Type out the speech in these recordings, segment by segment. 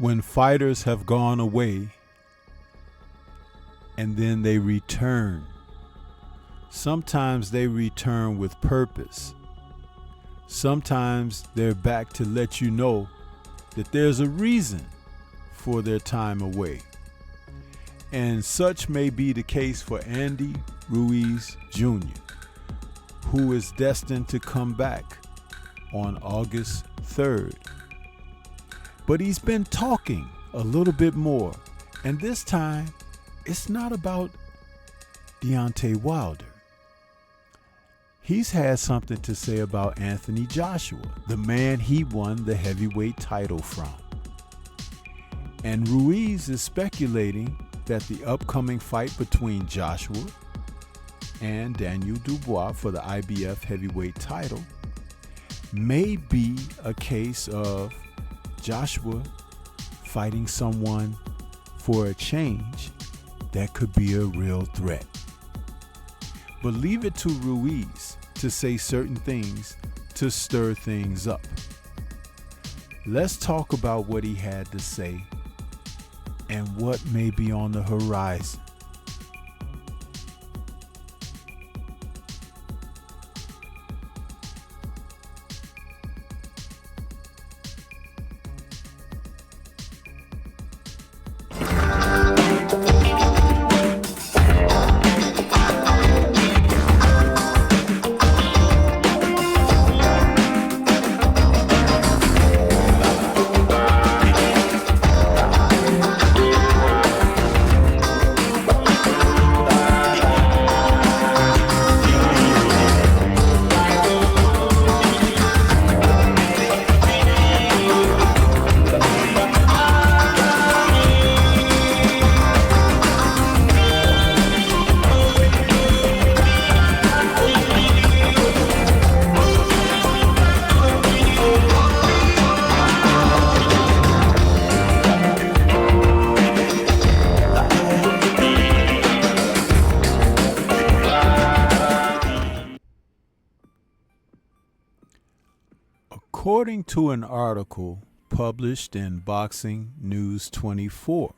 when fighters have gone away and then they return, sometimes they return with purpose. Sometimes they're back to let you know that there's a reason for their time away. And such may be the case for Andy Ruiz Jr., who is destined to come back on August 3rd. But he's been talking a little bit more, and this time it's not about Deontay Wilder. He's had something to say about Anthony Joshua, the man he won the heavyweight title from. And Ruiz is speculating that the upcoming fight between Joshua and Daniel Dubois for the IBF heavyweight title may be a case of Joshua fighting someone for a change that could be a real threat. But leave it to Ruiz to say certain things to stir things up. Let's talk about what he had to say and what may be on the horizon. According to an article published in Boxing News 24,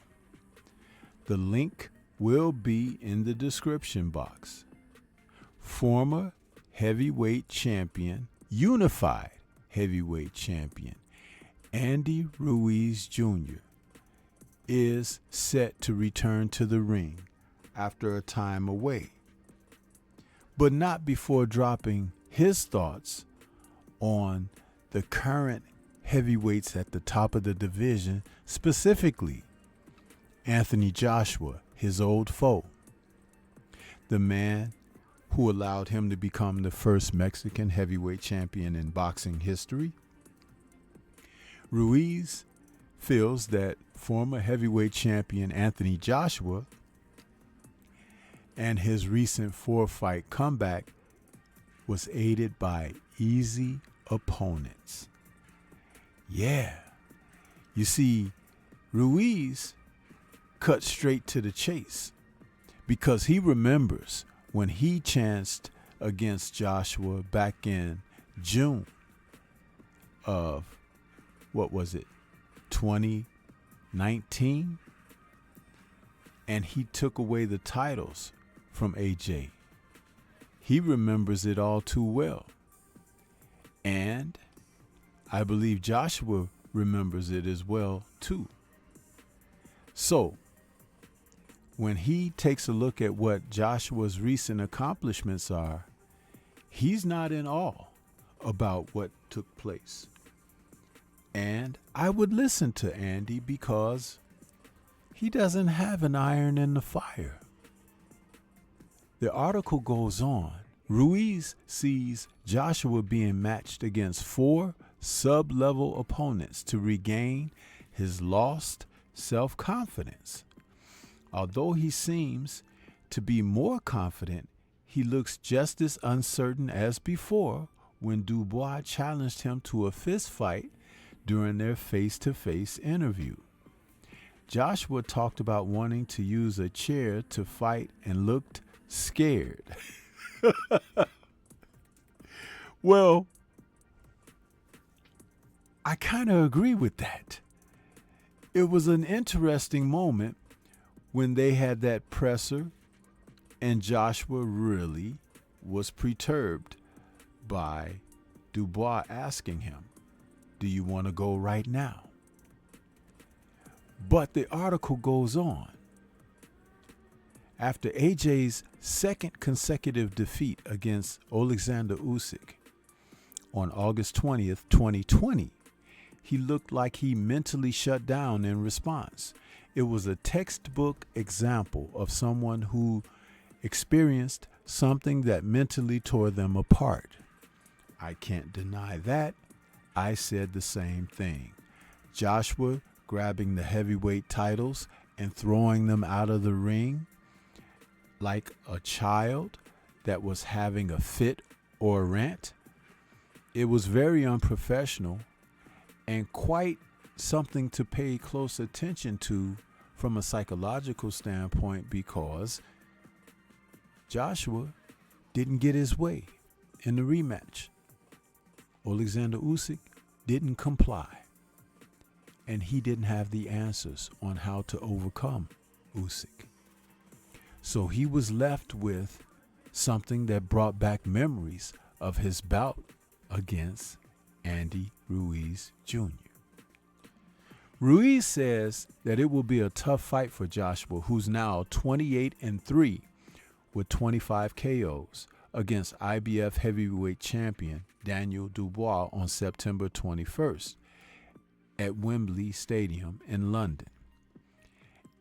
the link will be in the description box. Former heavyweight champion, unified heavyweight champion, Andy Ruiz Jr. is set to return to the ring after a time away, but not before dropping his thoughts on the current heavyweights at the top of the division, specifically Anthony Joshua, his old foe, the man who allowed him to become the first Mexican heavyweight champion in boxing history. Ruiz feels that former heavyweight champion Anthony Joshua and his recent four-fight comeback was aided by easy opponents. Yeah. You see, Ruiz cut straight to the chase because he remembers when he chanced against Joshua back in June of, 2019? And he took away the titles from AJ. He remembers it all too well. And I believe Joshua remembers it as well, too. So, when he takes a look at what Joshua's recent accomplishments are, he's not in awe about what took place. And I would listen to Andy because he doesn't have an iron in the fire. The article goes on. Ruiz sees Joshua being matched against 4 sub-level opponents to regain his lost self-confidence. Although he seems to be more confident, he looks just as uncertain as before when Dubois challenged him to a fist fight during their face-to-face interview. Joshua talked about wanting to use a chair to fight and looked scared. Well, I kind of agree with that. It was an interesting moment when they had that presser and Joshua really was perturbed by Dubois asking him, "Do you want to go right now?" But the article goes on. After AJ's second consecutive defeat against Alexander Usyk on August 20th, 2020, he looked like he mentally shut down in response. It was a textbook example of someone who experienced something that mentally tore them apart. I can't deny that. I said the same thing. Joshua grabbing the heavyweight titles and throwing them out of the ring like a child that was having a fit or a rant. It was very unprofessional and quite something to pay close attention to from a psychological standpoint, because Joshua didn't get his way in the rematch. Alexander Usyk didn't comply, and he didn't have the answers on how to overcome Usyk. So he was left with something that brought back memories of his bout against Andy Ruiz Jr. Ruiz says that it will be a tough fight for Joshua, who's now 28-3 with 25 KOs, against IBF heavyweight champion Daniel Dubois on September 21st at Wembley Stadium in London.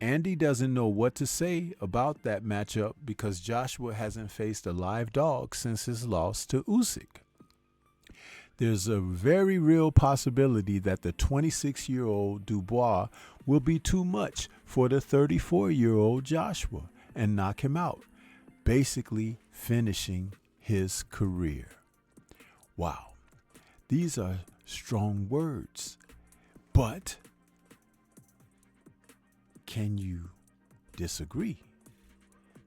Andy doesn't know what to say about that matchup because Joshua hasn't faced a live dog since his loss to Usyk. There's a very real possibility that the 26-year-old Dubois will be too much for the 34-year-old Joshua and knock him out, basically finishing his career. Wow, these are strong words, but can you disagree?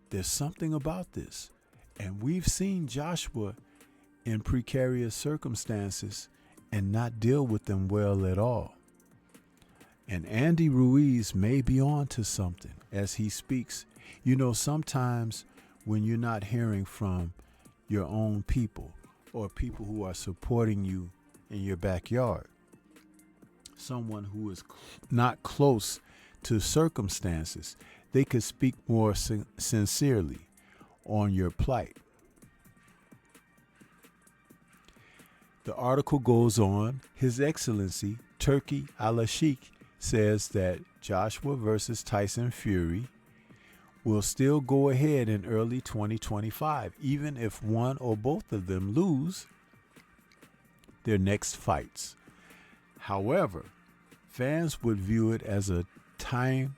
There's something about this, and we've seen Joshua in precarious circumstances and not deal with them well at all. And Andy Ruiz may be on to something as he speaks. You know, sometimes when you're not hearing from your own people or people who are supporting you in your backyard, someone who is not close to circumstances, they could speak more sincerely on your plight. The article goes on. His Excellency Turki Al-Sheikh says that Joshua versus Tyson Fury will still go ahead in early 2025, even if one or both of them lose their next fights. However, fans would view it as a time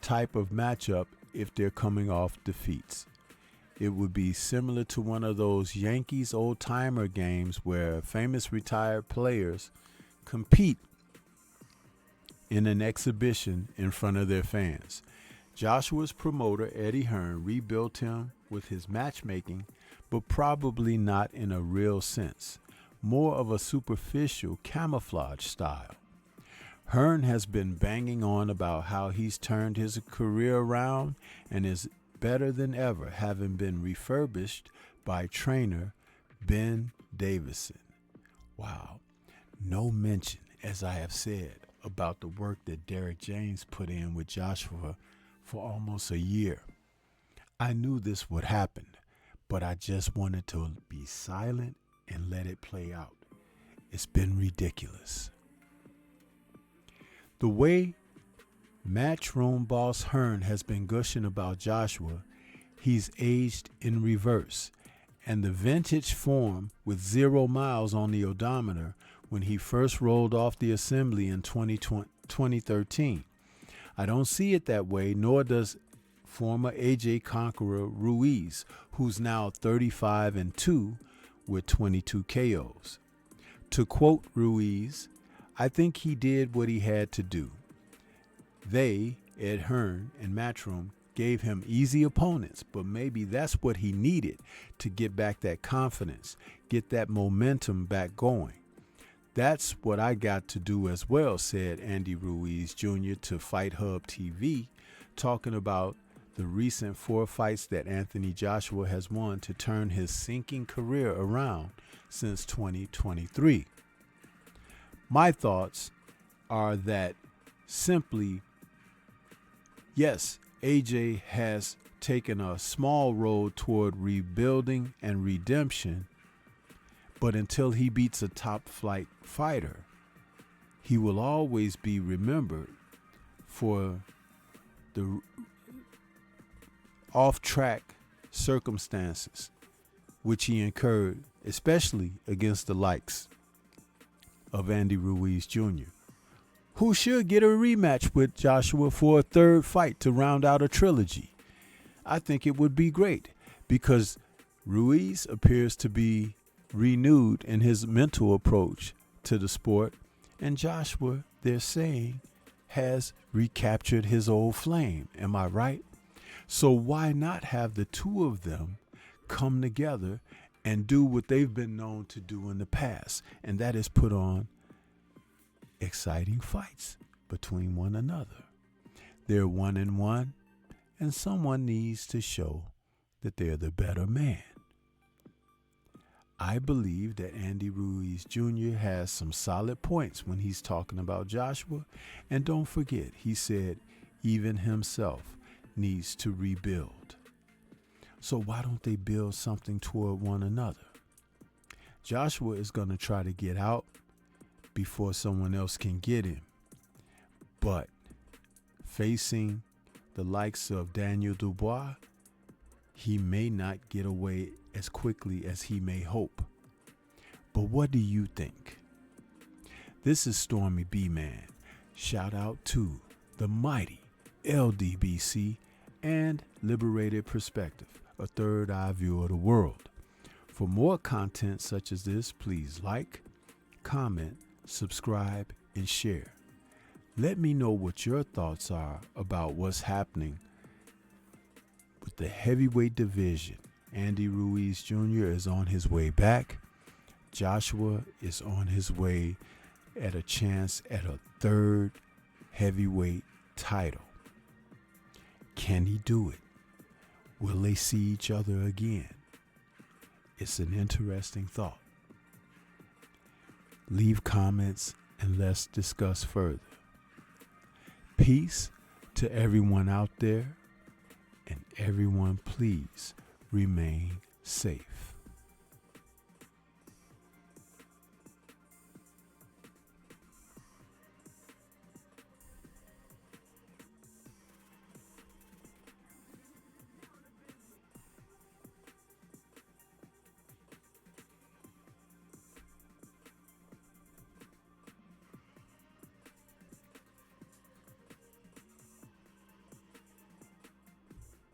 type of matchup if they're coming off defeats. It would be similar to one of those Yankees old-timer games where famous retired players compete in an exhibition in front of their fans. Joshua's promoter, Eddie Hearn, rebuilt him with his matchmaking, but probably not in a real sense, more of a superficial camouflage style. Hearn has been banging on about how he's turned his career around and is better than ever, having been refurbished by trainer Ben Davison. Wow. No mention, as I have said, about the work that Derek James put in with Joshua for almost a year. I knew this would happen, but I just wanted to be silent and let it play out. It's been ridiculous. The way Matchroom boss Hearn has been gushing about Joshua, he's aged in reverse, and the vintage form with 0 miles on the odometer when he first rolled off the assembly in 2013. I don't see it that way, nor does former AJ conqueror Ruiz, who's now 35-2 with 22 KOs. To quote Ruiz, "I think he did what he had to do. They, Ed Hearn and Matchroom, gave him easy opponents, but maybe that's what he needed to get back that confidence, get that momentum back going. That's what I got to do as well, said Andy Ruiz Jr. to Fight Hub TV, talking about the recent 4 fights that Anthony Joshua has won to turn his sinking career around since 2023. My thoughts are that simply, yes, AJ has taken a small road toward rebuilding and redemption, but until he beats a top-flight fighter, he will always be remembered for the off-track circumstances which he incurred, especially against the likes of Andy Ruiz Jr., who should get a rematch with Joshua for a 3rd fight to round out a trilogy. I think it would be great because Ruiz appears to be renewed in his mental approach to the sport, and Joshua, they're saying, has recaptured his old flame. Am I right? So why not have the 2 of them come together and do what they've been known to do in the past, and that is put on exciting fights between one another. They're 1-1, and someone needs to show that they're the better man. I believe that Andy Ruiz Jr. has some solid points when he's talking about Joshua. And don't forget, he said even himself needs to rebuild. So why don't they build something toward one another? Joshua is going to try to get out before someone else can get him. But facing the likes of Daniel Dubois, he may not get away as quickly as he may hope. But what do you think? This is Stormy B-Man. Shout out to the mighty LDBC and Liberated Perspective, a third eye view of the world. For more content such as this, please like, comment, subscribe, and share. Let me know what your thoughts are about what's happening with the heavyweight division. Andy Ruiz Jr. is on his way back. Joshua is on his way at a chance at a 3rd heavyweight title. Can he do it? Will they see each other again? It's an interesting thought. Leave comments and let's discuss further. Peace to everyone out there, and everyone please remain safe.